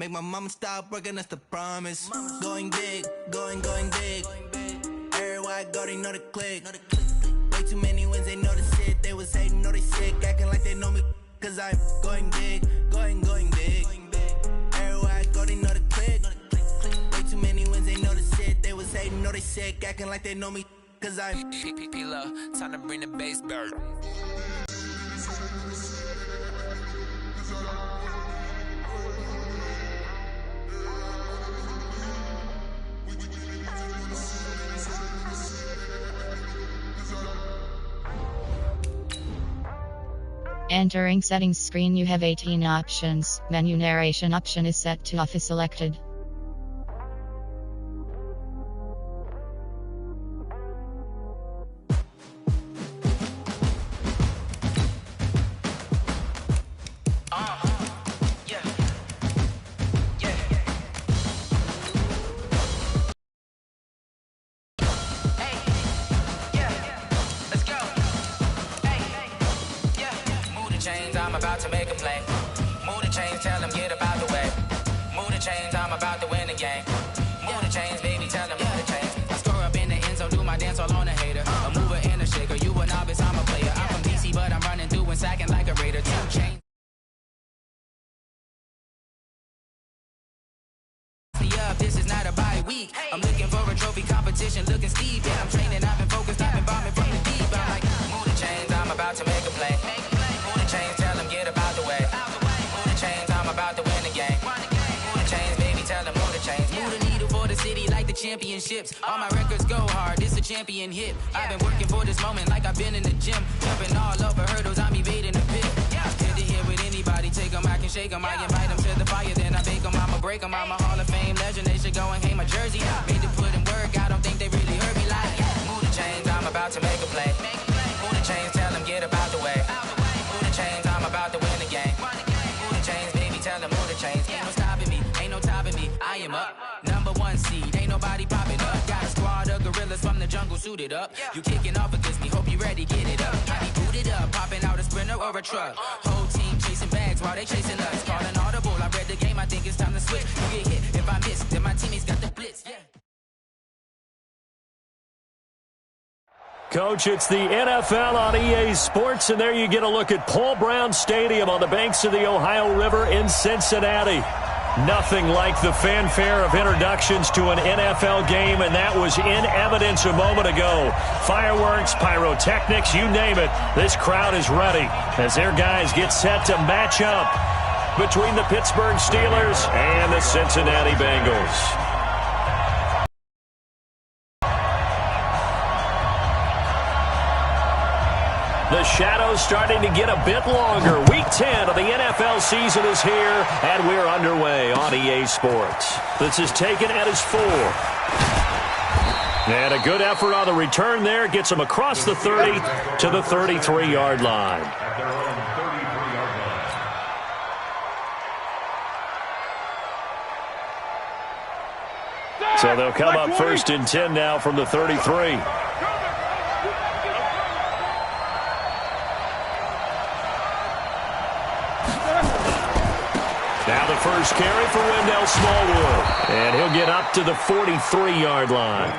Make my mama stop working, that's the promise. Going big, going big. Everywhere I go, they know the click. Way too many wins, they know the shit. They was hating, know they sick, acting like they know me. Cause I'm going big, going big. Everywhere I go, they know the click. Way too many wins, they know the shit. They was hating, know they sick, acting like they know me. Cause I'm P-P-P-Love, time to bring the bass back. Entering settings screen, you have 18 options. Menu narration option is set to off is selected. I'm about to make a play. Move the chains, tell them get about the way. Move the chains, I'm about to win the game. Move the chains, baby, tell them move the chains. I score up in the end zone, do my dance all on a hater. A mover and a shaker, you a novice, I'm a player. I'm from DC, but I'm running through and sacking like a Raider. 2 chains. This is not a bye week. I'm looking for a trophy competition, looking steep. Yeah, I'm training, I've been focused, I've been bombing from the deep. I'm like, move the chains, I'm about to make a play. Move the chains, tell them get about the way. Move the chains, I'm about to win the game. Move the chains, baby, tell them move the chains. Move the needle for the city like the championships. All my records go hard, this a champion hit. I've been working for this moment like I've been in the gym. Jumping all over hurdles, I'm evading the pit. Good to hear with anybody, take them, I can shake them. I invite them to the fire, then I bake them, I'ma break them. I'm a Hall of Fame legend, they should go and hang my jersey. Made to put in work, I don't think they really heard me like. Move the chains, I'm about to make a play. Move the chains, tell them get about the way. Move the chains, I'm about to win the game. Move the chains, baby, tell them move the chains. Ain't no stopping me, ain't no topping me. I am up, #1 seed, ain't nobody popping up. Got a squad of gorillas from the jungle suited up. You kicking off against me, hope you ready, get it up. I be booted up, popping out a Sprinter or a truck. Whole team chasing bags while they chasing us. Calling audible, I read the game, I think it's time to switch. You get hit if I miss, then my teammates got the blitz. Yeah. Coach, it's the NFL on EA Sports, and there you get a look at Paul Brown Stadium on the banks of the Ohio River in Cincinnati. Nothing like the fanfare of introductions to an NFL game, and that was in evidence a moment ago. Fireworks, pyrotechnics, you name it. This crowd is ready as their guys get set to match up between the Pittsburgh Steelers and the Cincinnati Bengals. The shadow's starting to get a bit longer. Week 10 of the NFL season is here, and we're underway on EA Sports. This is taken at his 4. And a good effort on the return there. Gets him across the 30 to the 33-yard line. So they'll come up 1st and 10 now from the 33. Now the first carry for Wendell Smallwood. And he'll get up to the 43-yard line.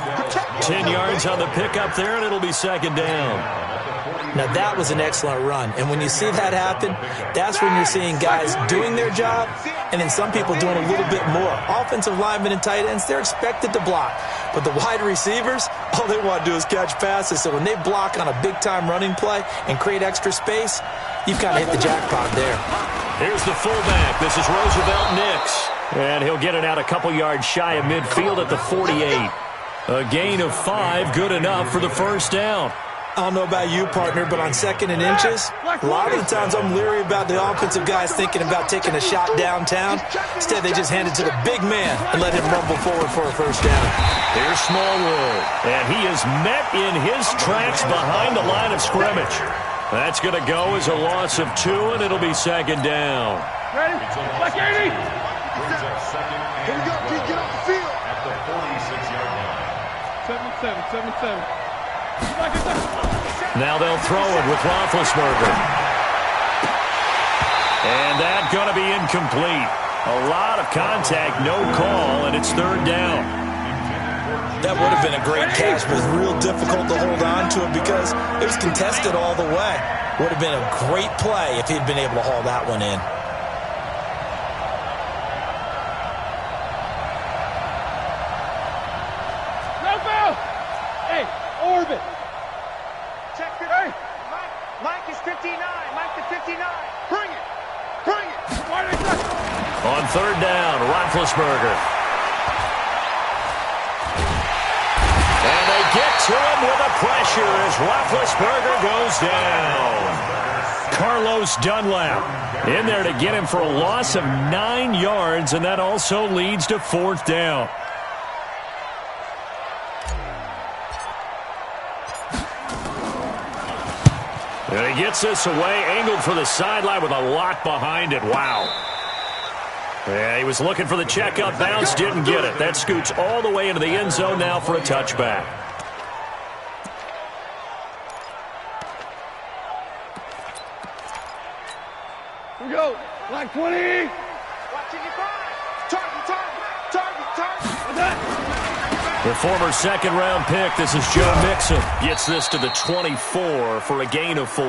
10 yards on the pickup there, and it'll be 2nd down. Now that was an excellent run. And when you see that happen, that's when you're seeing guys doing their job and then some people doing a little bit more. Offensive linemen and tight ends, they're expected to block. But the wide receivers, all they want to do is catch passes. So when they block on a big-time running play and create extra space, you've kind of hit the jackpot there. Here's the fullback. This is Roosevelt Nix. And he'll get it out a couple yards shy of midfield at the 48. A gain of 5, good enough for the first down. I don't know about you, partner, but on 2nd and inches, a lot of the times I'm leery about the offensive guys thinking about taking a shot downtown. Instead, they just hand it to the big man and let him rumble forward for a first down. Here's Smallwood, and he is met in his tracks behind the line of scrimmage. That's going to go as a loss of 2, and it'll be 2nd down. Ready? Like 80. Here we go, Pete. Get off the field. At the 46-yard line. 7-7. Now they'll throw it with Roethlisberger. And that's going to be incomplete. A lot of contact, no call, and it's third down. That would have been a great catch, but it's real difficult to hold on to it because it was contested all the way. Would have been a great play if he'd been able to haul that one in. No foul! Hey, Orbit! Check it. Hey, Mike is 59. Mike to 59. Bring it! Bring it! Why did they On third down, Roethlisberger. And they get to him with a pressure as Roethlisberger goes down. Carlos Dunlap in there to get him for a loss of 9 yards, and that also leads to fourth down. And he gets this away, angled for the sideline with a lot behind it. Wow. Yeah, he was looking for the checkup bounce, didn't get it. That scoots all the way into the end zone now for a touchback. Here we go. Black 20. Watching your five. Target. The former second-round pick, this is Joe Mixon. Gets this to the 24 for a gain of 4.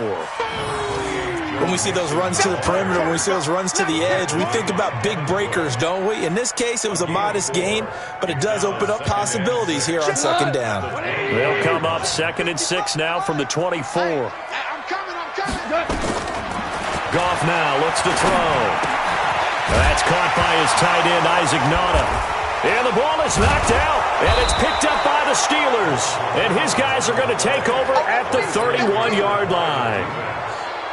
When we see those runs to the perimeter, when we see those runs to the edge, we think about big breakers, don't we? In this case, it was a modest gain, but it does open up possibilities here on second down. They'll come up 2nd and 6 now from the 24. I'm coming. Goff now looks to throw. That's caught by his tight end, Isaac Nauta. And the ball is knocked out, and it's picked up by the Steelers. And his guys are going to take over at the 31-yard line.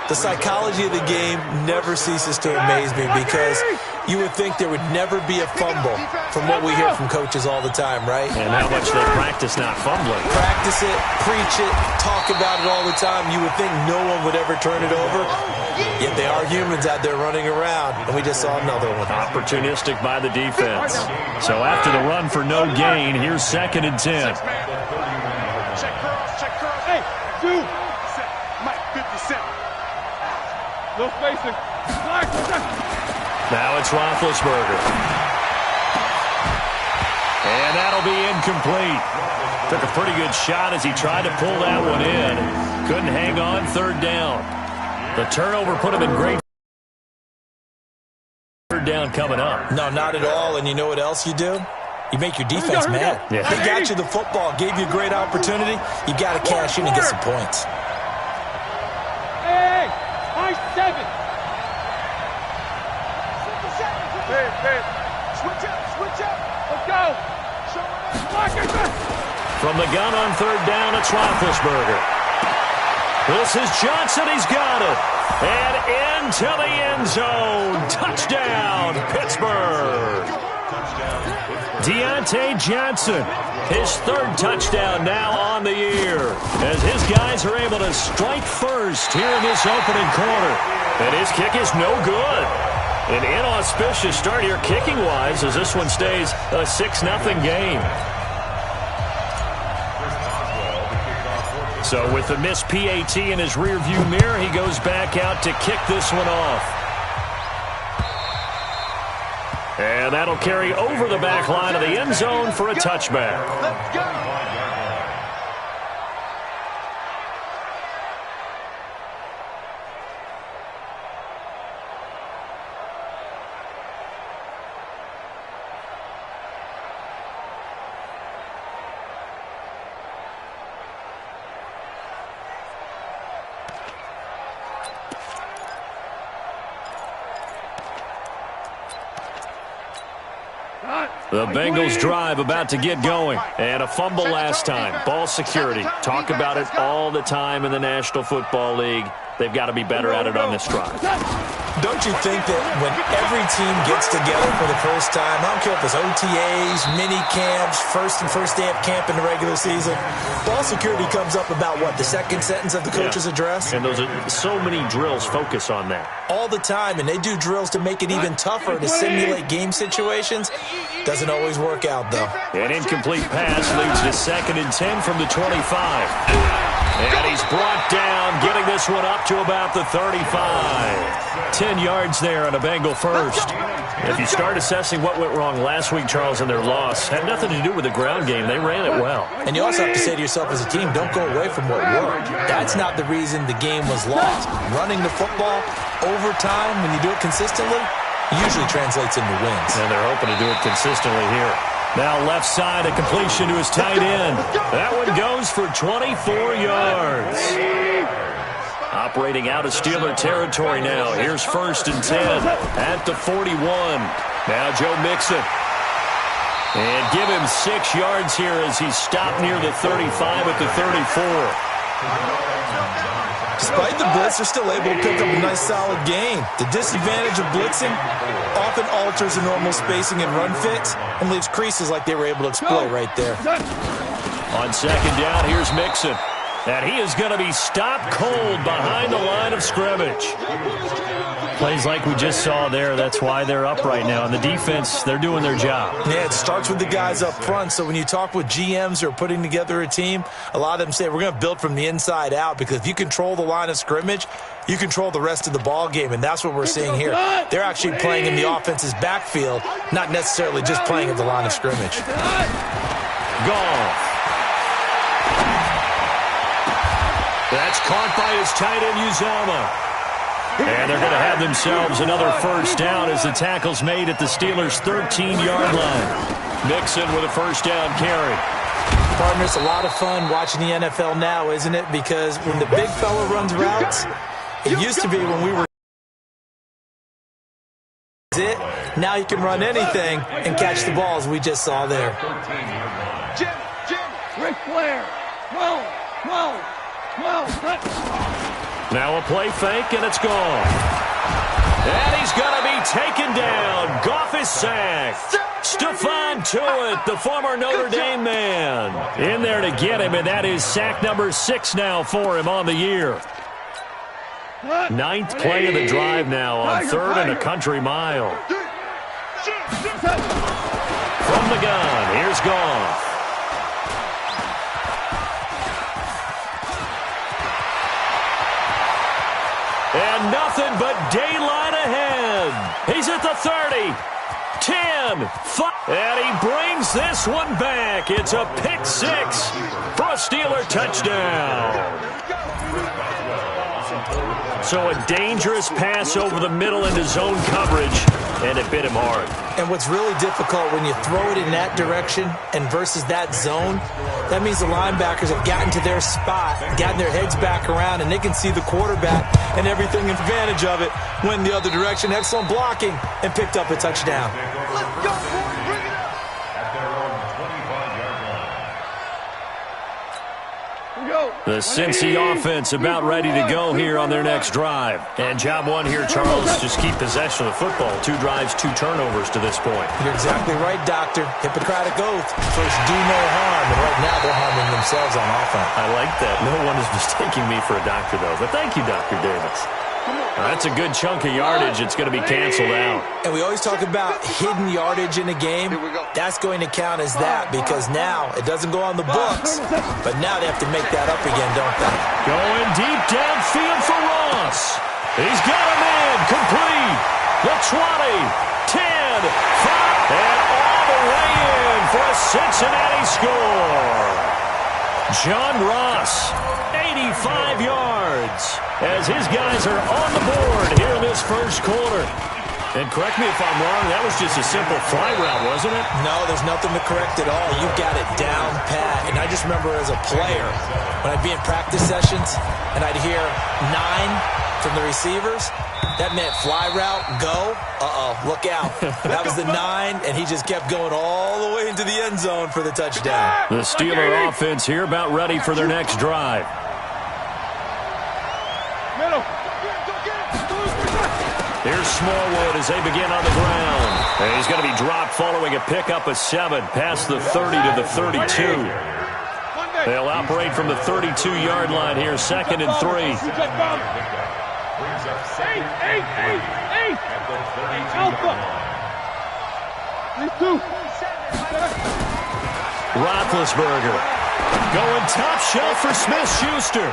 The psychology of the game never ceases to amaze me because you would think there would never be a fumble from what we hear from coaches all the time, right? And how much they practice not fumbling. Practice it, preach it, talk about it all the time. You would think no one would ever turn it over. Yet they are humans out there running around, and we just saw another one. Opportunistic by the defense. So after the run for no gain, here's 2nd and 10. Check curls. Hey, dude. Mike 57. No spacing. Now it's Roethlisberger. And that'll be incomplete. Took a pretty good shot as he tried to pull that one in. Couldn't hang on, third down. The turnover put him in great. Third down coming up. No, not at all. And you know what else you do? You make your defense mad. Yeah. They got you the football, gave you a great opportunity. You got to cash in and get some points. Hey, I 7. Hey. Switch up. Let's go. From the gun on third down, it's Roethlisberger. This is Johnson. He's got it. And into the end zone. Touchdown, Pittsburgh. Deontay Johnson, his 3rd touchdown now on the year, as his guys are able to strike first here in this opening quarter. And his kick is no good. An inauspicious start here kicking-wise as this one stays a 6-0 game. So with the missed PAT in his rearview mirror, he goes back out to kick this one off. And that'll carry over the back line of the end zone for a touchback. Let's go. The Bengals drive about to get going. And a fumble last time. Ball security. Talk about it all the time in the National Football League. They've got to be better at it on this drive. Don't you think that when every team gets together for the first time, I don't care if it's OTAs, mini camps, first day of camp in the regular season, ball security comes up about what, the second sentence of the coach's address? And those are so many drills focus on that. All the time, and they do drills to make it even tougher to simulate game situations. Doesn't always work out, though. An incomplete pass leads to 2nd and 10 from the 25. And he's brought down, getting this one up to about the 35. 10 yards there on a Bengal first. If you start assessing what went wrong last week, Charles, in their loss, had nothing to do with the ground game. They ran it well. And you also have to say to yourself as a team, don't go away from what worked. That's not the reason the game was lost. Running the football over time, when you do it consistently, usually translates into wins. And they're hoping to do it consistently here. Now left side, a completion to his tight end. That one goes for 24 yards. Operating out of Steeler territory now. Here's 1st and 10 at the 41. Now Joe Mixon. And give him 6 yards here as he's stopped near the 35 at the 34. Despite the blitz, they're still able to pick up a nice solid gain. The disadvantage of blitzing often alters the normal spacing and run fits and leaves creases like they were able to exploit right there. On 2nd down, here's Mixon. And he is going to be stopped cold behind the line of scrimmage. Plays like we just saw there. That's why they're up right now. And the defense, they're doing their job. Yeah, it starts with the guys up front. So when you talk with GMs who are putting together a team, a lot of them say we're going to build from the inside out, because if you control the line of scrimmage, you control the rest of the ball game. And that's what we're seeing here. They're actually playing in the offense's backfield, not necessarily just playing at the line of scrimmage. Goff. That's caught by his tight end, Uzama. And they're going to have themselves another 1st down as the tackle's made at the Steelers' 13-yard line. Mixon with a 1st down carry. Partner, it's a lot of fun watching the NFL now, isn't it? Because when the big fella runs routes, it used to be when we were it. Now you can run anything and catch the balls we just saw there. Jim, Ric Flair, 12. Now a play fake, and it's gone. And he's going to be taken down. Goff is sacked. Stephon Tuitt, the former Notre Dame man, in there to get him, and that is sack number 6 now for him on the year. 9th play of the drive now on 3rd and a country mile. From the gun, here's Goff. And nothing but daylight ahead. He's at the 30, 10, 5, and he brings this one back. It's a pick 6 for a Steeler touchdown. So a dangerous pass over the middle into zone coverage, and it bit him hard. And what's really difficult when you throw it in that direction and versus that zone, that means the linebackers have gotten to their spot, gotten their heads back around, and they can see the quarterback and everything in advantage of it. Went the other direction, excellent blocking, and picked up a touchdown. Let's go, boys, bring it up. At their own 25-yard line. The Cincy offense about ready to go here on their next drive. And job one here, Charles, just keep possession of the football. 2 drives, 2 turnovers to this point. You're exactly right, Doctor. Hippocratic oath. First, do no harm. And right now, they're harming themselves on offense. I like that. No one is mistaking me for a doctor, though. But thank you, Dr. Davis. That's a good chunk of yardage. It's going to be canceled out. And we always talk about hidden yardage in a game. That's going to count as that, because now it doesn't go on the books, but now they have to make that up again, don't they? Going deep downfield for Ross. He's got a man complete. The 20, 10, 5, and all the way in for a Cincinnati score. John Ross, 85 yards, as his guys are on the board here in this first quarter. And correct me if I'm wrong, that was just a simple fly route, wasn't it? No, there's nothing to correct at all. You got it down pat. And I just remember as a player, when I'd be in practice sessions and I'd hear 9 from the receivers, that meant fly route, go, look out. That was the 9, and he just kept going all the way into the end zone for the touchdown. The Steeler offense here about ready for their next drive. Here's Smallwood as they begin on the ground. And he's going to be dropped following a pickup of 7 past the 30 to the 32. They'll operate from the 32-yard line here, 2nd and 3. Roethlisberger going top shelf for Smith-Schuster.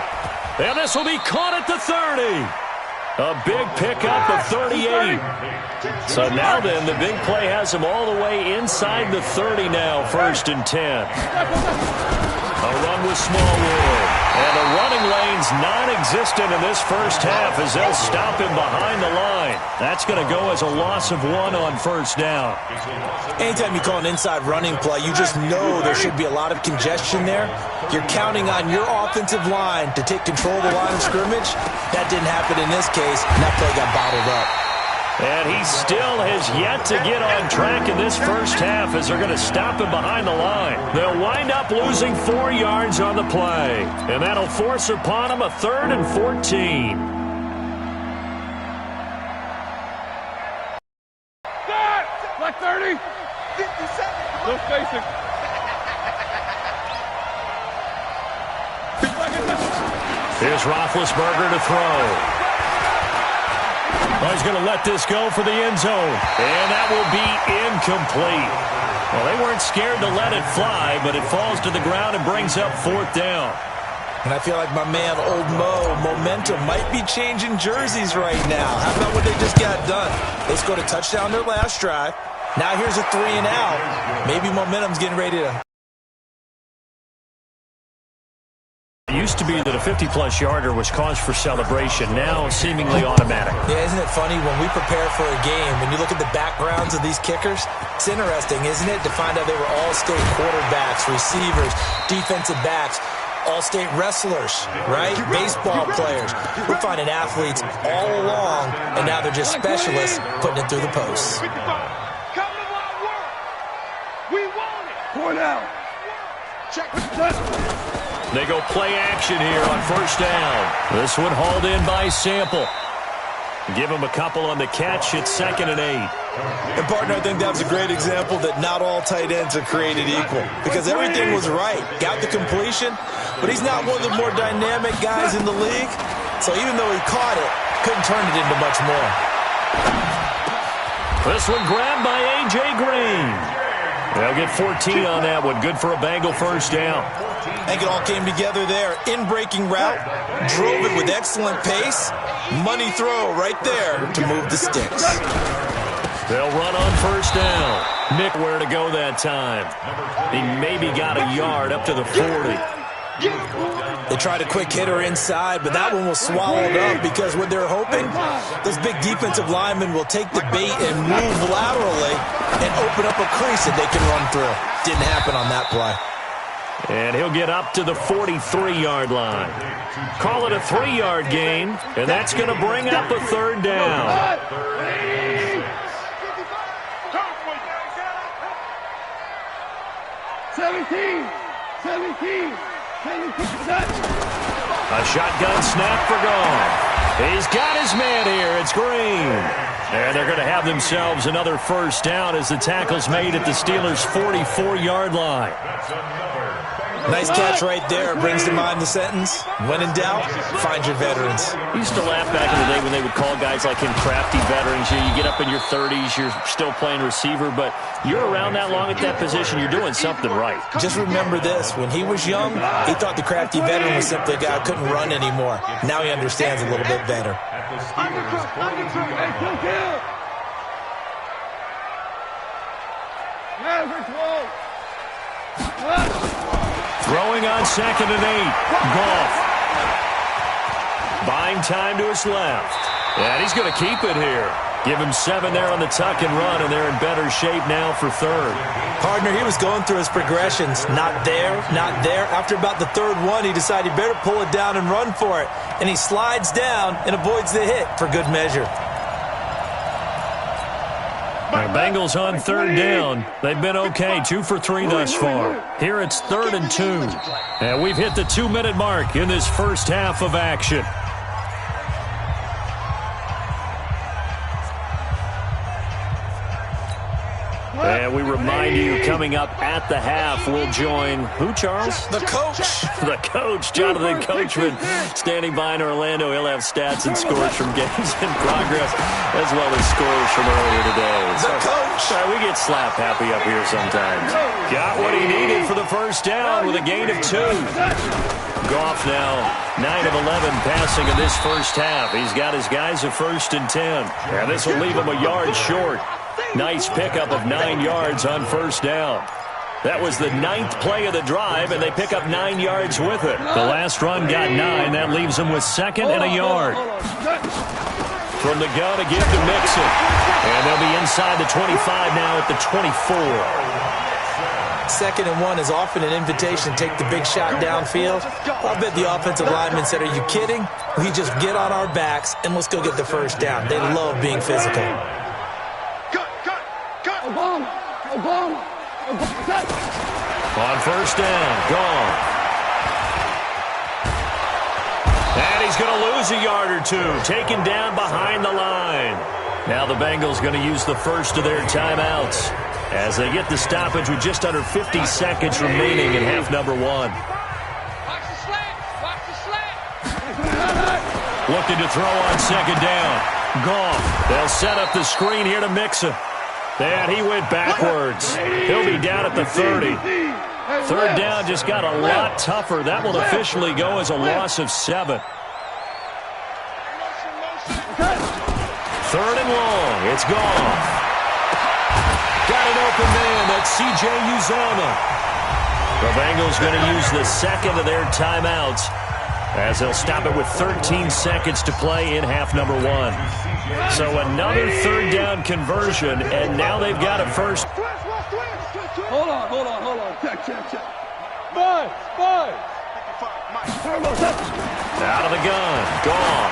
And this will be caught at the 30. A big pickup of 38. So now then, the big play has him all the way inside the 30 now, 1st and 10. A run with Smallwood. And the running lane's non-existent in this first half as they'll stop him behind the line. That's going to go as a loss of 1 on 1st down. Anytime you call an inside running play, you just know there should be a lot of congestion there. You're counting on your offensive line to take control of the line of scrimmage. That didn't happen in this case, and that play got bottled up. And he still has yet to get on track in this first half as they're going to stop him behind the line. They'll wind up losing 4 yards on the play. And that'll force upon him a 3rd and 14. Like 30. 50 seconds. No spacing. Here's Roethlisberger to throw. Well, he's going to let this go for the end zone. And that will be incomplete. Well, they weren't scared to let it fly, but it falls to the ground and brings up 4th down. And I feel like my man, Old Mo, momentum might be changing jerseys right now. How about what they just got done? They scored a touchdown their last drive. Now here's a 3 and out. Maybe momentum's getting ready to... It used to be that a 50-plus yarder was cause for celebration. Now seemingly automatic. Yeah, isn't it funny when we prepare for a game, when you look at the backgrounds of these kickers, it's interesting, isn't it, to find out they were all-state quarterbacks, receivers, defensive backs, all-state wrestlers, right? Baseball players. We're finding athletes all along, and now they're just specialists putting it through the posts. Come to my work. We want it. Pour it out. Check. They go play action here on 1st down. This one hauled in by Sample. Give him a couple on the catch. It's 2nd and 8. And, partner, I think that was a great example that not all tight ends are created equal because everything was right. Got the completion, but he's not one of the more dynamic guys in the league. So even though he caught it, couldn't turn it into much more. This one grabbed by A.J. Green. They'll get 14 on that one. Good for a Bengal 1st down. I think it all came together there. In-breaking route, drove it with excellent pace. Money throw right there to move the sticks. They'll run on 1st down. Nick, where to go that time? He maybe got a yard up to the 40. They tried a quick hitter inside, but that one was swallowed up because what they're hoping, those big defensive linemen will take the bait and move laterally and open up a crease that they can run through. Didn't happen on that play. And he'll get up to the 43-yard line. Call it a 3-yard gain, and that's going to bring up a 3rd down. 17. A shotgun snap for Gone. He's got his man here. It's Green. And they're going to have themselves another 1st down as the tackle's made at the Steelers' 44-yard line. Nice catch right there. Brings to mind the sentence, when in doubt, find your veterans. I used to laugh back in the day when they would call guys like him crafty veterans. You get up in your 30s, you're still playing receiver, but you're around that long at that position, you're doing something right. Just remember this. When he was young, he thought the crafty veteran was simply a guy who couldn't run anymore. Now he understands a little bit better. Throwing on 2nd and 8. Goff. Buying time to his left. And he's going to keep it here. Give him 7 there on the tuck and run, and they're in better shape now for 3rd. Partner, he was going through his progressions. Not there, not there. After about the 3rd one, he decided he better pull it down and run for it. And he slides down and avoids the hit for good measure. The Bengals on 3rd down. They've been okay, 2 for 3 thus far. Here it's 3rd and 2. And we've hit the 2-minute mark in this first half of action. And And we remind you, coming up at the half, we'll join who, Charles? The coach. The coach, Jonathan Coachman, standing by in Orlando. He'll have stats and scores from games in progress, as well as scores from earlier today. The coach. We get slap happy up here sometimes. Got what he needed for the first down with a gain of 2. Goff now 9 of 11 passing in this first half. He's got his guys a 1st and 10. And this will leave him a yard short. Nice pickup of 9 yards on first down. That was the 9th play of the drive, and they pick up 9 yards with it. The last run got 9. That leaves them with 2nd and a yard. From the gun, a give to Mixon. And they'll be inside the 25 now at the 24. 2nd and 1 is often an invitation to take the big shot downfield. I bet the offensive lineman said, are you kidding? We just get on our backs, and let's go get the first down. They love being physical. On first down, gone. And he's going to lose a yard or 2, taken down behind the line. Now the Bengals going to use the first of their timeouts as they get the stoppage with just under 50 seconds remaining in half number 1. Watch the slant. Watch the slant. Looking to throw on 2nd down. Goff. They'll set up the screen here to Mixon. And he went backwards. He'll be down at the 30. 3rd down just got a lot tougher. That will officially go as a loss of 7. 3rd and long. It's Goff. Got an open man. That's C.J. Uzomah. The Bengals going to use the 2nd of their timeouts as they'll stop it with 13 seconds to play in half number 1. So another 3rd down conversion, and now they've got it first. Hold on. Check. Five. Out of the gun. Gone.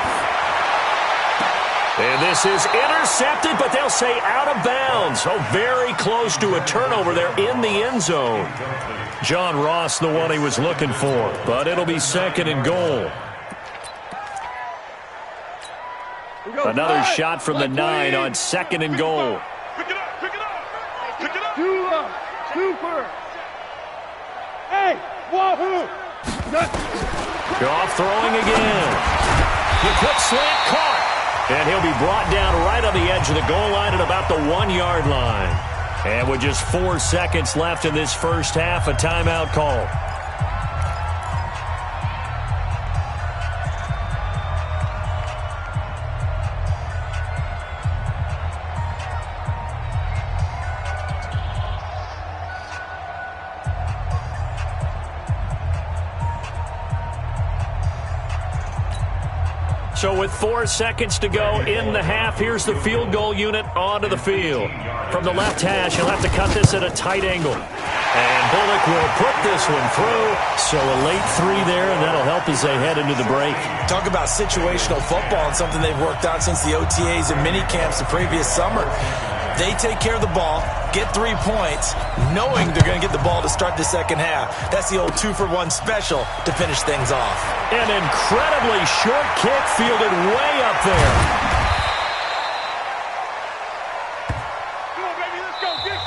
And this is intercepted, but they'll say out of bounds. Oh, very close to a turnover there in the end zone. John Ross, the one he was looking for, but it'll be 2nd and goal. Another shot from the 9 on 2nd and goal. Pick it up. Super. Hey, wahoo. Goff throwing again. The quick slant caught. And he'll be brought down right on the edge of the goal line at about the 1-yard line. And with just 4 seconds left in this first half, a timeout call. So with 4 seconds to go in the half, here's the field goal unit onto the field. From the left hash, he'll have to cut this at a tight angle. And Bullock will put this one through. So a late 3 there, and that'll help as they head into the break. Talk about situational football and something they've worked on since the OTAs and mini camps the previous summer. They take care of the ball, get 3 points, knowing they're going to get the ball to start the second half. That's the old 2-for-1 special to finish things off. An incredibly short kick fielded way up there.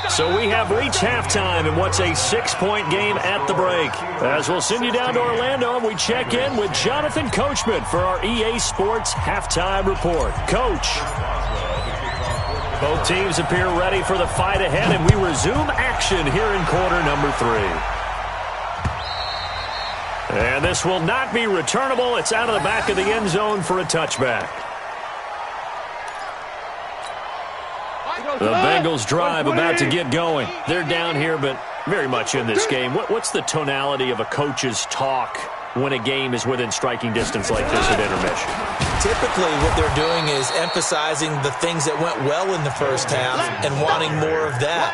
So we have reached halftime in what's a 6-point game at the break. As we'll send you down to Orlando, and we check in with Jonathan Coachman for our EA Sports Halftime Report. Coach. Both teams appear ready for the fight ahead, and we resume action here in quarter number 3. And this will not be returnable. It's out of the back of the end zone for a touchback. The Bengals drive about to get going. They're down here, but very much in this game. What's the tonality of a coach's talk when a game is within striking distance like this at intermission? Typically, what they're doing is emphasizing the things that went well in the first half and wanting more of that.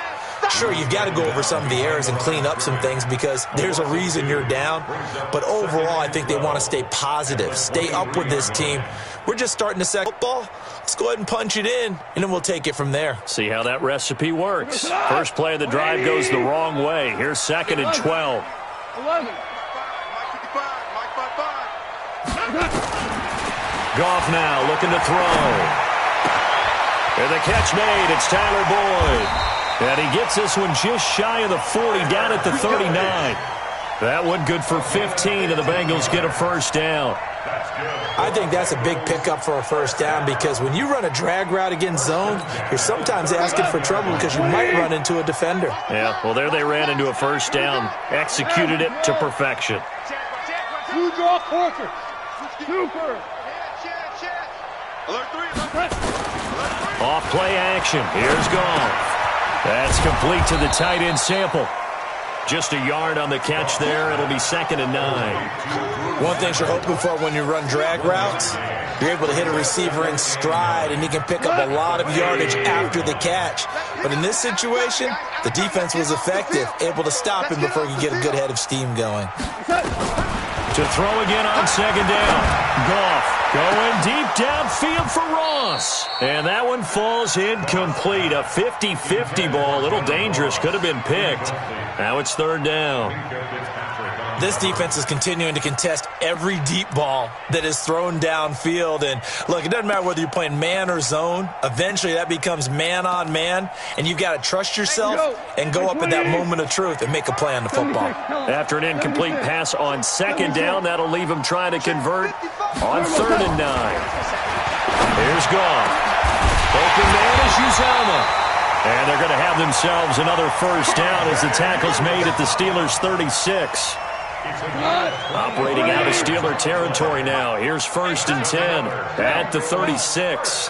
Sure, you've got to go over some of the errors and clean up some things because there's a reason you're down. But overall, I think they want to stay positive, stay up with this team. We're just starting to set football. Let's go ahead and punch it in, and then we'll take it from there. See how that recipe works. First play of the drive goes the wrong way. Here's 2nd and 12. 11. Goff now looking to throw. And the catch made. It's Tyler Boyd. And he gets this one just shy of the 40, down at the 39. That one good for 15, and the Bengals get a first down. I think that's a big pickup for a first down because when you run a drag route against zone, you're sometimes asking for trouble because you might run into a defender. Yeah, well, there they ran into a first down. Executed it to perfection. Two draw quarter. Super. Off play action. Here's Goff. That's complete to the tight end Sample. Just a yard on the catch there. It'll be 2nd and 9. One thing you're hoping for when you run drag routes, you're able to hit a receiver in stride, and he can pick up a lot of yardage after the catch. But in this situation, the defense was effective, able to stop him before he could get a good head of steam going. To throw again on 2nd down. Goff going deep downfield for Ross. And that one falls incomplete. A 50-50 ball. A little dangerous. Could have been picked. Now it's 3rd down. This defense is continuing to contest every deep ball that is thrown downfield. And, look, it doesn't matter whether you're playing man or zone. Eventually that becomes man-on-man, and you've got to trust yourself and go up at that moment of truth and make a play on the football. After an incomplete pass on 2nd down, that'll leave him trying to convert on 3rd and 9. Here's Goff. Open man is Uzomah. And they're going to have themselves another first down as the tackle's made at the Steelers' 36. Operating out of Steeler territory now. Here's 1st and 10 at the 36.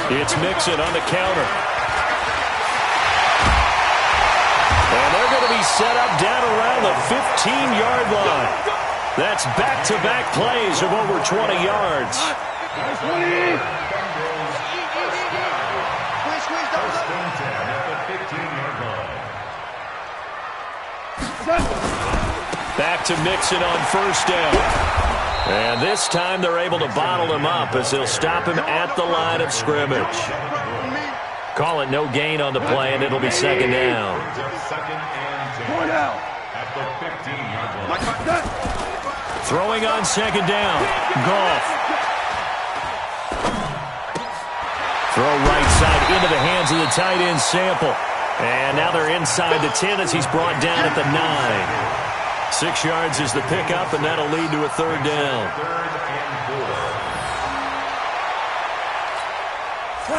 It's Mixon on the counter. And they're going to be set up down around the 15-yard line. That's back-to-back plays of over 20 yards. Back to Mixon on 1st down. And this time they're able to bottle him up as they'll stop him at the line of scrimmage. Call it no gain on the play, and it'll be 2nd down. Throwing on 2nd down. Goff. Throw right side into the hands of the tight end Sample. And now they're inside the 10 as he's brought down at the 9. 6 yards is the pickup, and that'll lead to a 3rd down.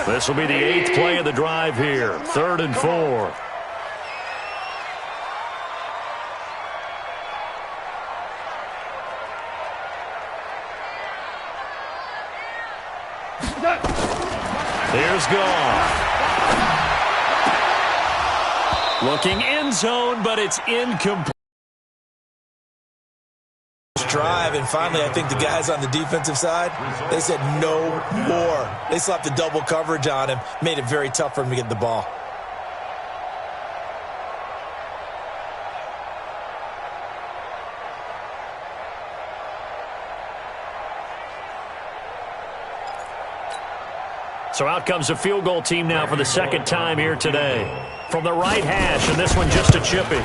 This will be the 8th play of the drive here. 3rd and 4. Here's Goff. Looking end zone, but it's incomplete. Drive, and finally I think the guys on the defensive side, they said no more. They slapped the double coverage on him, made it very tough for him to get the ball. So out comes a field goal team now for the 2nd time here today. From the right hash, and this one just a chippy.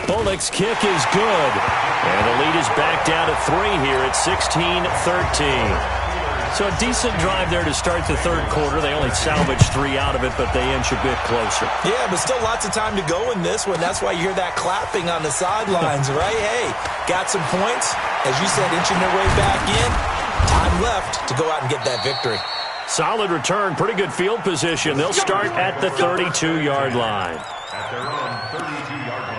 Bullock's kick is good. And the lead is back down to 3 here at 16-13. So a decent drive there to start the 3rd quarter. They only salvaged 3 out of it, but they inch a bit closer. Yeah, but still lots of time to go in this one. That's why you hear that clapping on the sidelines, right? Hey, got some points. As you said, inching their way back in. Time left to go out and get that victory. Solid return, pretty good field position. They'll start at the 32-yard line. At their own 32-yard line.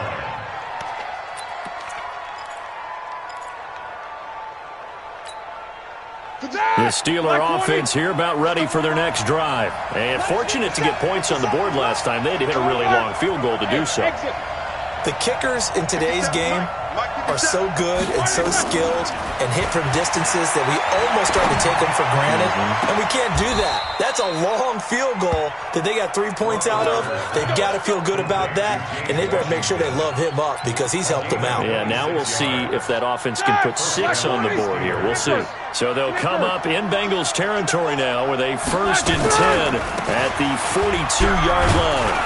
The Steeler offense here about ready for their next drive. And fortunate to get points on the board last time. They had to hit a really long field goal to do so. The kickers in today's game are so good and so skilled and hit from distances that we almost start to take them for granted. And we can't do that. That's a long field goal that they got 3 points out of. They've got to feel good about that, and they better make sure they love him up because he's helped them out. Yeah, now we'll see if that offense can put 6 on the board here. We'll see. So they'll come up in Bengals territory now with a 1st and 10 at the 42-yard line.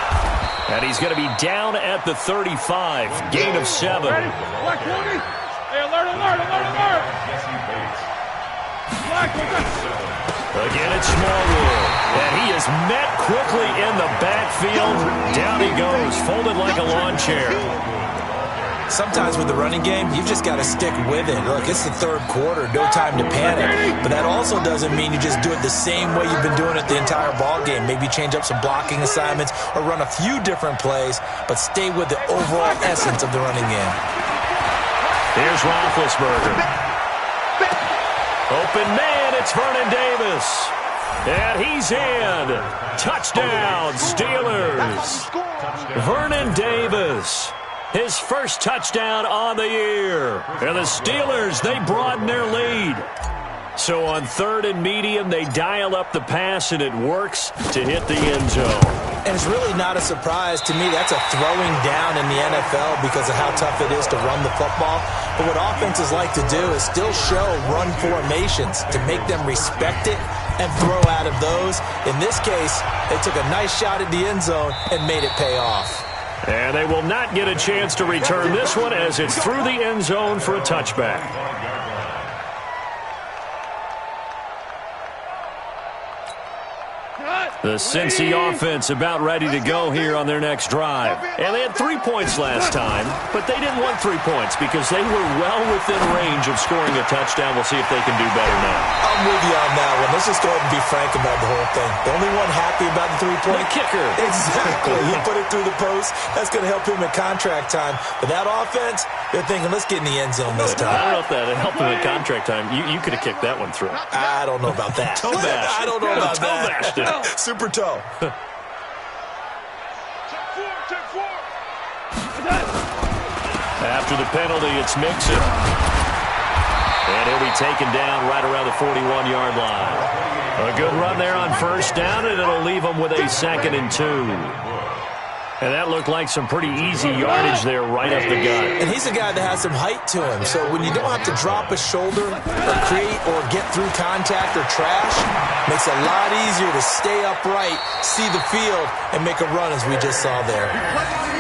And he's going to be down at the 35. Gain of 7. Hey, alert, alert, alert, alert! Black, Again, it's Smallwood. And he is met quickly in the backfield. Down he goes, folded like a lawn chair. Sometimes with the running game, you've just got to stick with it. Look, it's the third quarter, no time to panic. But that also doesn't mean you just do it the same way you've been doing it the entire ball game. Maybe change up some blocking assignments or run a few different plays, but stay with the overall essence of the running game. Here's Roethlisberger. Open man, it's Vernon Davis. And he's in. Touchdown, Steelers. Vernon Davis. His first touchdown on the year. And the Steelers, they broaden their lead. So on 3rd and medium, they dial up the pass, and it works to hit the end zone. And it's really not a surprise to me. That's a throwing down in the NFL because of how tough it is to run the football. But what offenses like to do is still show run formations to make them respect it and throw out of those. In this case, they took a nice shot at the end zone and made it pay off. And they will not get a chance to return this one as it's through the end zone for a touchback. The Cincy offense about ready to go here on their next drive. And they had 3 points last time, but they didn't want 3 points because they were well within range of scoring a touchdown. We'll see if they can do better now. I'm with you on that one. Let's just go ahead and be frank about the whole thing. The only one happy about the 3-point? The kicker. Exactly. He put it through the post. That's going to help him at contract time. But that offense, they're thinking, let's get in the end zone this time. I don't know if that helped him at contract time. You could have kicked that one through. I don't know about that. Toe bash. I don't know about that. Toe bashed it. Super toe. After the penalty, it's Mixon. And he'll be taken down right around the 41-yard line. A good run there on first down, and it'll leave them with a 2nd and 2. And that looked like some pretty easy yardage there right up the gut. And he's a guy that has some height to him. So when you don't have to drop a shoulder or create or get through contact or trash, makes it a lot easier to stay upright, see the field, and make a run as we just saw there.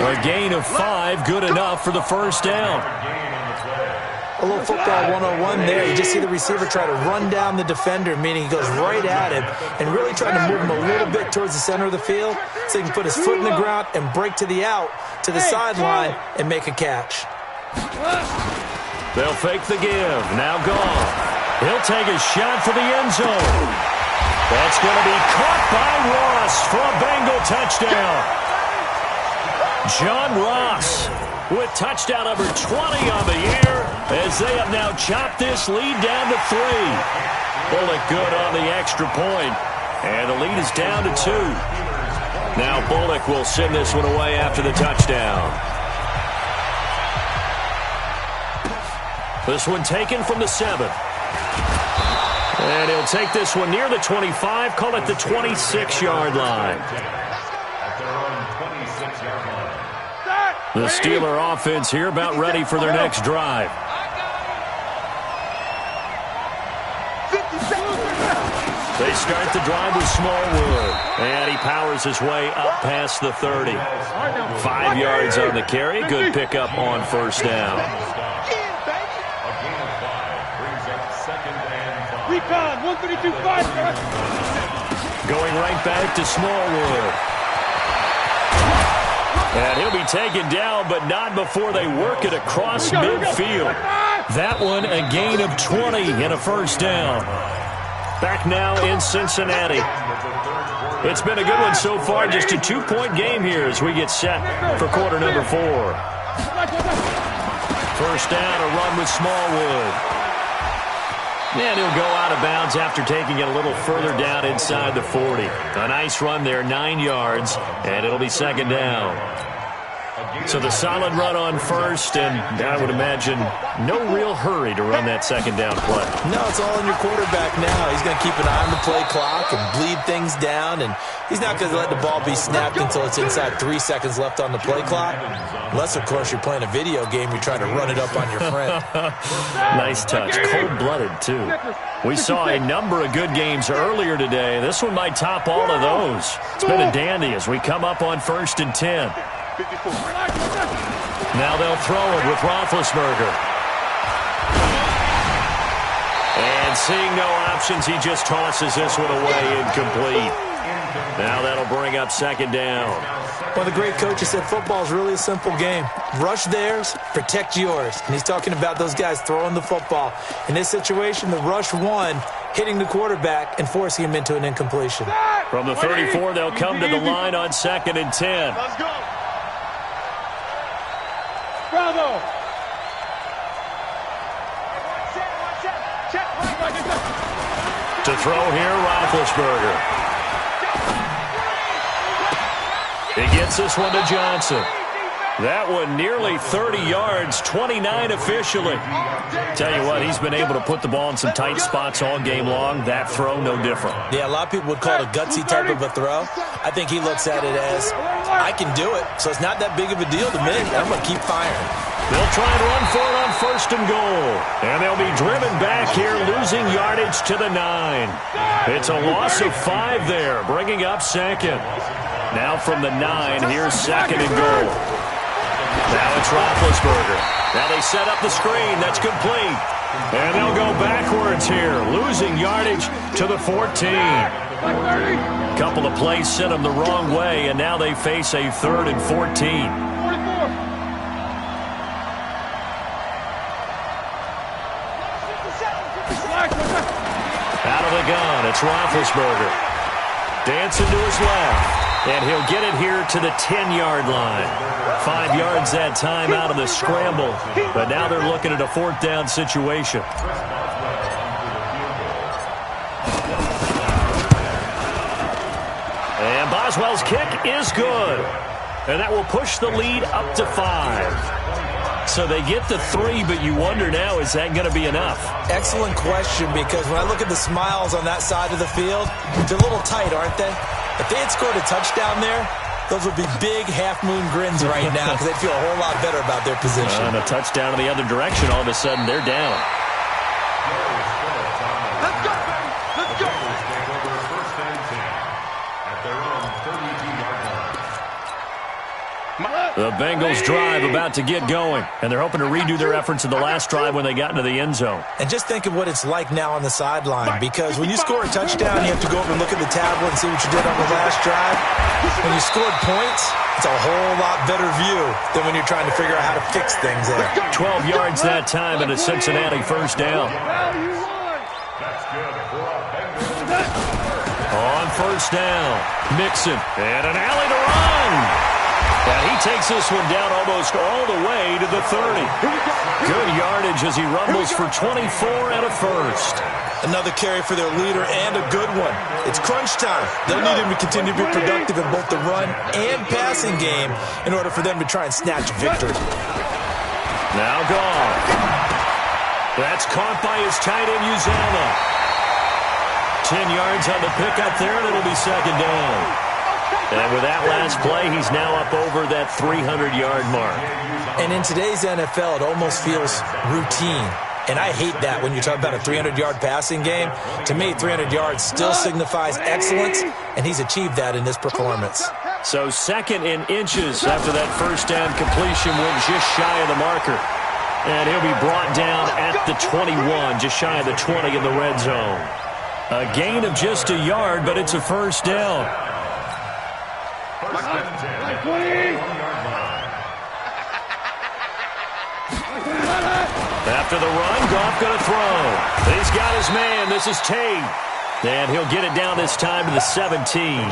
A gain of 5, good enough for the first down. A little football 101 there. You just see the receiver try to run down the defender, meaning he goes right at him and really trying to move him a little bit towards the center of the field so he can put his foot in the ground and break to the out, to the sideline, and make a catch. They'll fake the give. Now gone. He'll take a shot for the end zone. That's going to be caught by Ross for a Bengal touchdown. John Ross with touchdown number 20 on the year as they have now chopped this lead down to 3. Bullock good on the extra point, and the lead is down to 2. Now Bullock will send this one away after the touchdown. This one taken from the 7. And he'll take this one near the 25, call it the 26-yard line. The Steeler offense here about ready for their next drive. They start the drive with Smallwood, and he powers his way up past the 30. 5 yards on the carry, good pickup on first down. Recon, 132-5. Going right back to Smallwood. And he'll be taken down, but not before they work it across midfield. That one, a gain of 20 and a first down. Back now in Cincinnati. It's been a good one so far, just a 2-point game here as we get set for quarter number 4. First down, a run with Smallwood. And he'll go out of bounds after taking it a little further down inside the 40. A nice run there, 9 yards, and it'll be second down. So the solid run on first, and I would imagine no real hurry to run that second down play. No, it's all in your quarterback now. He's going to keep an eye on the play clock and bleed things down, and he's not going to let the ball be snapped until it's inside 3 seconds left on the play clock. Unless, of course, you're playing a video game, you're trying to run it up on your friend. Nice touch. Cold-blooded, too. We saw a number of good games earlier today. This one might top all of those. It's been a dandy as we come up on 1st and 10. Now they'll throw it with Roethlisberger. And seeing no options, he just tosses this one away incomplete. Now that'll bring up second down. Well, the great coach has said football is really a simple game. Rush theirs, protect yours. And he's talking about those guys throwing the football. In this situation, the rush one, hitting the quarterback and forcing him into an incompletion. From the 34, they'll come to the line on 2nd and 10. Let's go. Bravo. Check. To throw here, Roethlisberger. He gets this one to Johnson. That one nearly 30 yards, 29 officially. Tell you what, he's been able to put the ball in some tight spots all game long. That throw, no different. Yeah, a lot of people would call it a gutsy type of a throw. I think he looks at it as, I can do it, so it's not that big of a deal to me. I'm going to keep firing. They'll try and run for it on 1st and goal. And they'll be driven back here, losing yardage to the 9. It's a loss of 5 there, bringing up 2nd. Now from the 9, here's 2nd and goal. Now it's Roethlisberger. Now they set up the screen. That's complete. And they'll go backwards here, losing yardage to the 14. A couple of plays sent them the wrong way, and now they face a 3rd and 14. Out of the gun, it's Roethlisberger. Dancing to his left. And he'll get it here to the 10-yard line. 5 yards that time out of the scramble. But now they're looking at a 4th down situation. And Boswell's kick is good. And that will push the lead up to 5. So they get the 3, but you wonder now, is that going to be enough? Excellent question, because when I look at the smiles on that side of the field, they're a little tight, aren't they? If they had scored a touchdown there, those would be big half-moon grins right now because they'd feel a whole lot better about their position. And a touchdown in the other direction, all of a sudden they're down. Let's go, baby. Let's go. Take over 1st and 10 at their own 32-yard line. The Bengals drive about to get going, and they're hoping to redo their efforts in the last drive when they got into the end zone. And just think of what it's like now on the sideline, because when you score a touchdown, you have to go over and look at the tablet and see what you did on the last drive. When you scored points, it's a whole lot better view than when you're trying to figure out how to fix things there. 12 yards that time and a Cincinnati 1st down. That's good for a Bengals. On 1st down, Mixon, and an alley to run. And he takes this one down almost all the way to the 30. Good yardage as he rumbles for 24 and a 1st. Another carry for their leader and a good one. It's crunch time. They'll need him to continue to be productive in both the run and passing game in order for them to try and snatch victory. Now gone. That's caught by his tight end, Uzama. 10 yards on the pickup there, and it'll be 2nd down. And with that last play, he's now up over that 300-yard mark. And in today's NFL, it almost feels routine. And I hate that when you talk about a 300-yard passing game. To me, 300 yards still signifies excellence, and he's achieved that in this performance. So 2nd in inches after that 1st down completion went just shy of the marker. And he'll be brought down at the 21, just shy of the 20 in the red zone. A gain of just a yard, but it's a 1st down. After the run, Goff going to throw. He's got his man. This is Tate. And he'll get it down this time to the 17.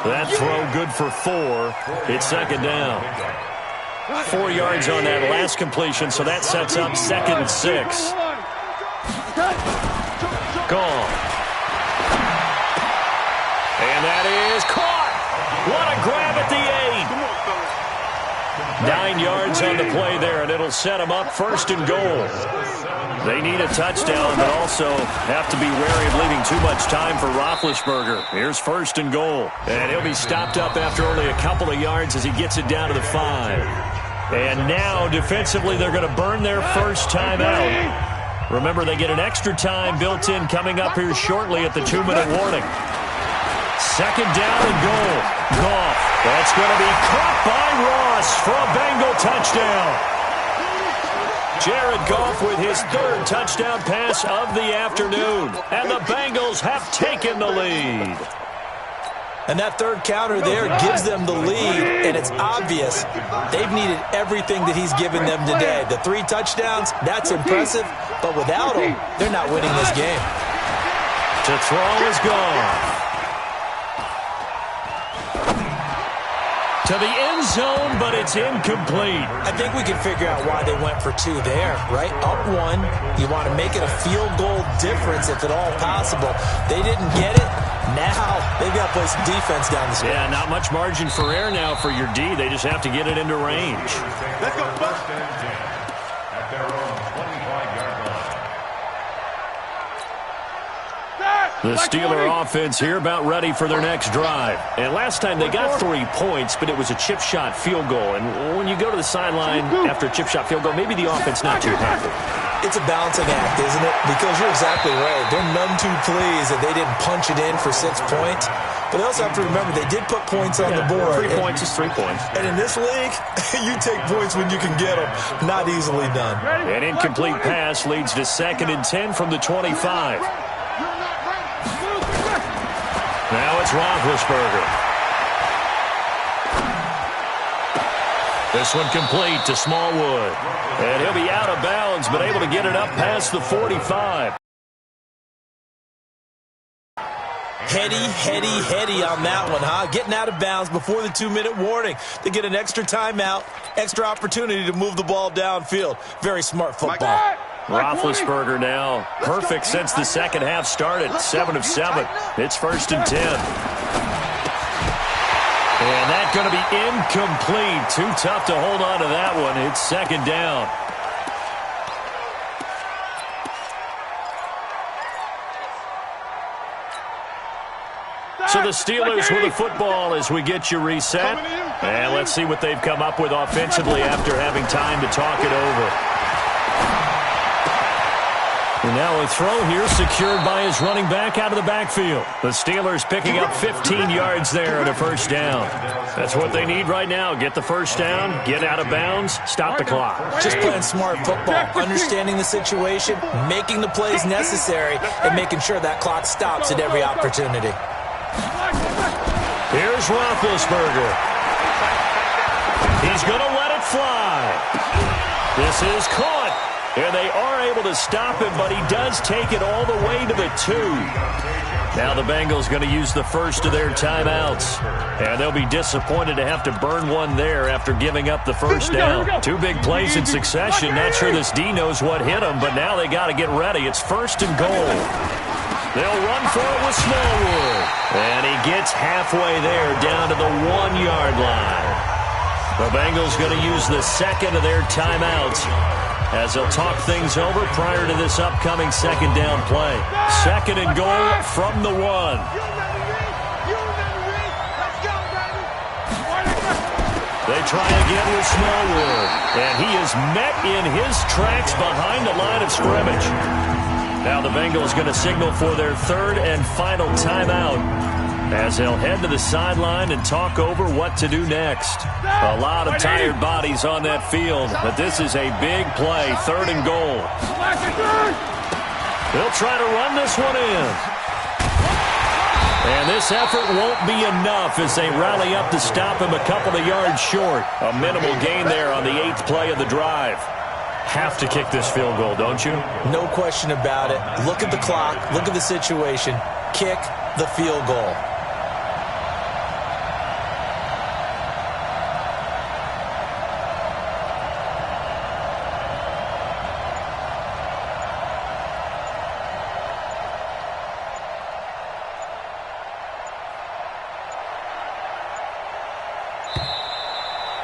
That throw good for 4. It's 2nd down. 4 yards on that last completion, so that sets up 2nd and 6. Gone. And that is caught. What a grab at the 8. 9 yards on the play there, and it'll set them up 1st and goal. They need a touchdown, but also have to be wary of leaving too much time for Roethlisberger. Here's 1st and goal. And he'll be stopped up after only a couple of yards as he gets it down to the 5. And now, defensively, they're going to burn their first time out. Remember, they get an extra time built in coming up here shortly at the 2-minute warning. 2nd down and goal. Goff. That's going to be caught by Ross for a Bengal touchdown. Jared Goff with his third touchdown pass of the afternoon. And the Bengals have taken the lead. And that third counter there gives them the lead, and it's obvious they've needed everything that he's given them today. The 3 touchdowns, that's impressive, but without him, they're not winning this game. To throw is gone. To the end zone, but it's incomplete. I think we can figure out why they went for 2 there, right? Up 1, you want to make it a field goal difference if at all possible. They didn't get it. Now they've got to play some defense down the stretch. Yeah, not much margin for error now for your D. They just have to get it into range. Let's go. First and 10 at their own 25-yard line. The Steeler offense here about ready for their next drive. And last time they got 3 points, but it was a chip shot field goal. And when you go to the sideline after a chip shot field goal, maybe the offense not too happy. It's a balancing act, isn't it? Because you're exactly right. They're none too pleased that they didn't punch it in for 6 points. But they also have to remember they did put points on the board. 3 points is 3 points. And in this league, you take points when you can get them. Not easily done. An incomplete pass leads to 2nd and 10 from the 25. Now it's Roethlisberger. This one complete to Smallwood. And he'll be out of bounds, but able to get it up past the 45. Heady on that one, huh? Getting out of bounds before the 2-minute warning. They get an extra timeout, extra opportunity to move the ball downfield. Very smart football. Roethlisberger now perfect since the second half started. 7 of 7. It's 1st and 10. And that's going to be incomplete. Too tough to hold on to that one. It's 2nd down. So the Steelers with the football as we get you reset. And let's see what they've come up with offensively after having time to talk it over. And now a throw here secured by his running back out of the backfield. The Steelers picking up 15 yards there and a 1st down. That's what they need right now. Get the 1st down, get out of bounds, stop the clock. Just playing smart football, understanding the situation, making the plays necessary, and making sure that clock stops at every opportunity. Here's Roethlisberger. He's going to let it fly. This is caught. And they are able to stop him, but he does take it all the way to the 2. Now the Bengals going to use the first of their timeouts. And they'll be disappointed to have to burn one there after giving up the 1st down. 2 big plays in succession. Not sure this D knows what hit him, but now they got to get ready. It's 1st and goal. They'll run for it with Smallwood. And he gets halfway there down to the 1-yard line. The Bengals going to use the 2nd of their timeouts as they'll talk things over prior to this upcoming 2nd down play. 2nd and goal from the 1. They try again with Smallwood. And he is met in his tracks behind the line of scrimmage. Now the Bengals going to signal for their 3rd and final timeout as they'll head to the sideline and talk over what to do next. A lot of tired bodies on that field, but this is a big play, 3rd and goal. They'll try to run this one in. And this effort won't be enough as they rally up to stop him a couple of yards short. A minimal gain there on the 8th play of the drive. Have to kick this field goal, don't you? No question about it. Look at the clock. Look at the situation. Kick the field goal.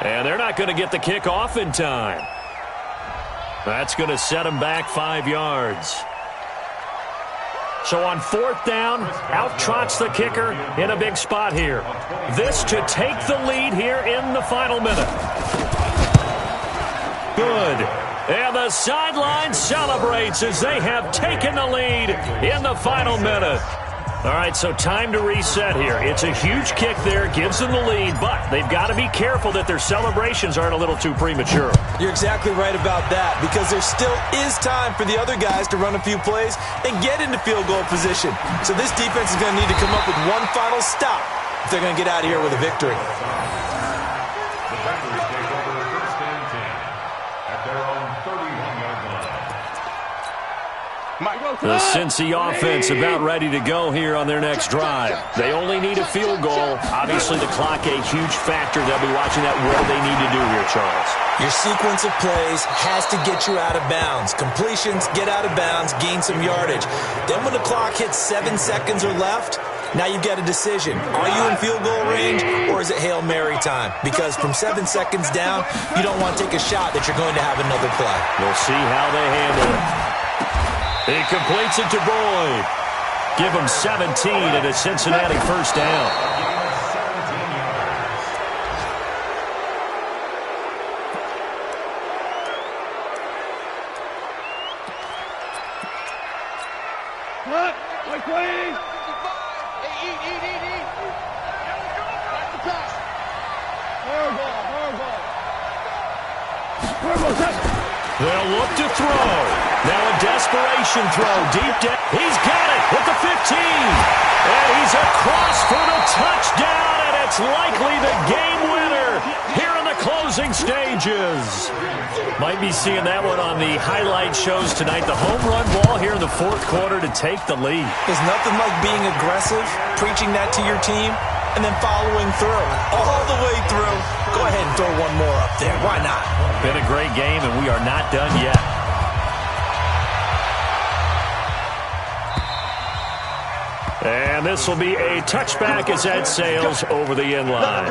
And they're not going to get the kick off in time. That's going to set him back 5 yards. So on 4th down, out trots the kicker in a big spot here. This to take the lead here in the final minute. Good. And the sideline celebrates as they have taken the lead in the final minute. All right, so time to reset here. It's a huge kick there, gives them the lead, but they've got to be careful that their celebrations aren't a little too premature. You're exactly right about that, because there still is time for the other guys to run a few plays and get into field goal position. So this defense is going to need to come up with one final stop if they're going to get out of here with a victory. The Packers take over first and 10 at their own 31-yard line. The Cincy offense about ready to go here on their next drive. They only need a field goal. Obviously, the clock a huge factor. They'll be watching that. What do they need to do here, Charles? Your sequence of plays has to get you out of bounds. Completions, get out of bounds, gain some yardage. Then when the clock hits 7 seconds or left, now you've got a decision. Are you in field goal range, or is it Hail Mary time? Because from 7 seconds down, you don't want to take a shot that you're going to have another play. We'll see how they handle it. He completes it to Boyd. Give him 17 and a Cincinnati first down. They'll look to throw. Now a desperation throw deep down. He's got it at the 15. And he's across for the touchdown, and it's likely the game winner here in the closing stages. Might be seeing that one on the highlight shows tonight. The home run ball here in the fourth quarter to take the lead. There's nothing like being aggressive, preaching that to your team, and then following through all the way through. Go ahead and throw one more up there. Why not? Been a great game, and we are not done yet. And this will be a touchback as that sails over the end line.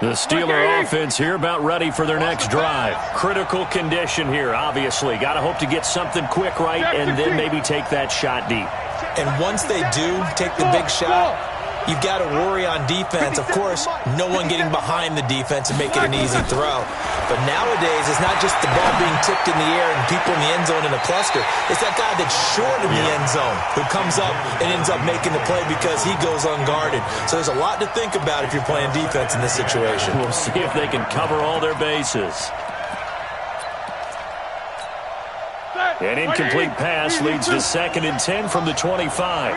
The Steeler offense here about ready for their next drive. Critical condition here, obviously. Got to hope to get something quick right and then maybe take that shot deep. And once they do take the big shot, you've got to worry on defense. Of course, no one getting behind the defense and make it an easy throw. But nowadays, it's not just the ball being tipped in the air and people in the end zone in a cluster. It's that guy that's short in the end zone who comes up and ends up making the play because he goes unguarded. So there's a lot to think about if you're playing defense in this situation. We'll see if they can cover all their bases. An incomplete pass leads to 2nd and 10 from the 25.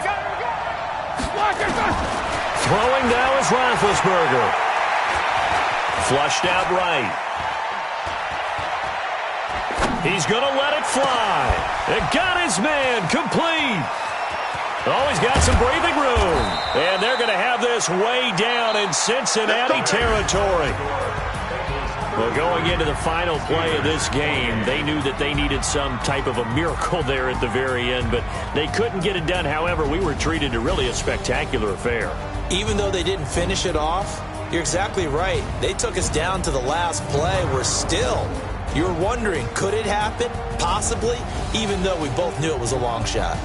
Throwing now is Roethlisberger. Flushed out right. He's going to let it fly. It got his man complete. Oh, he's got some breathing room. And they're going to have this way down in Cincinnati territory. Well, going into the final play of this game, they knew that they needed some type of a miracle there at the very end, but they couldn't get it done. However, we were treated to really a spectacular affair. Even though they didn't finish it off, you're exactly right. They took us down to the last play. We're still, you're wondering, could it happen? Possibly, even though we both knew it was a long shot.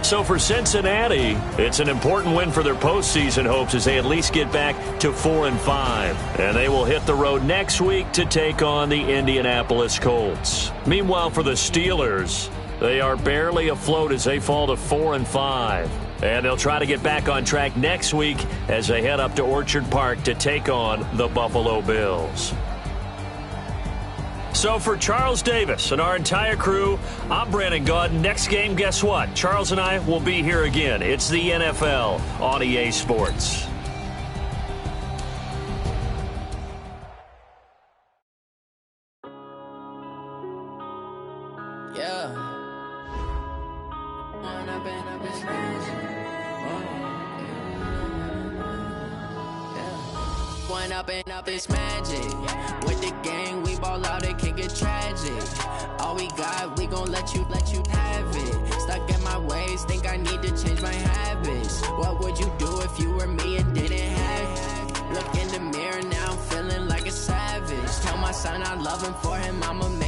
So for Cincinnati, it's an important win for their postseason hopes as they at least get back to 4-5. And they will hit the road next week to take on the Indianapolis Colts. Meanwhile, for the Steelers, they are barely afloat as they fall to 4-5. And they'll try to get back on track next week as they head up to Orchard Park to take on the Buffalo Bills. So for Charles Davis and our entire crew, I'm Brandon Gaudin. Next game, guess what? Charles and I will be here again. It's the NFL on EA Sports. Up this magic with the gang, we ball out, it can get tragic. All we got, we gon' let you have it. Stuck in my ways, think I need to change my habits. What would you do if you were me and didn't have it? Look in the mirror now, I'm feeling like a savage. Tell my son I love him, for him I'm a man.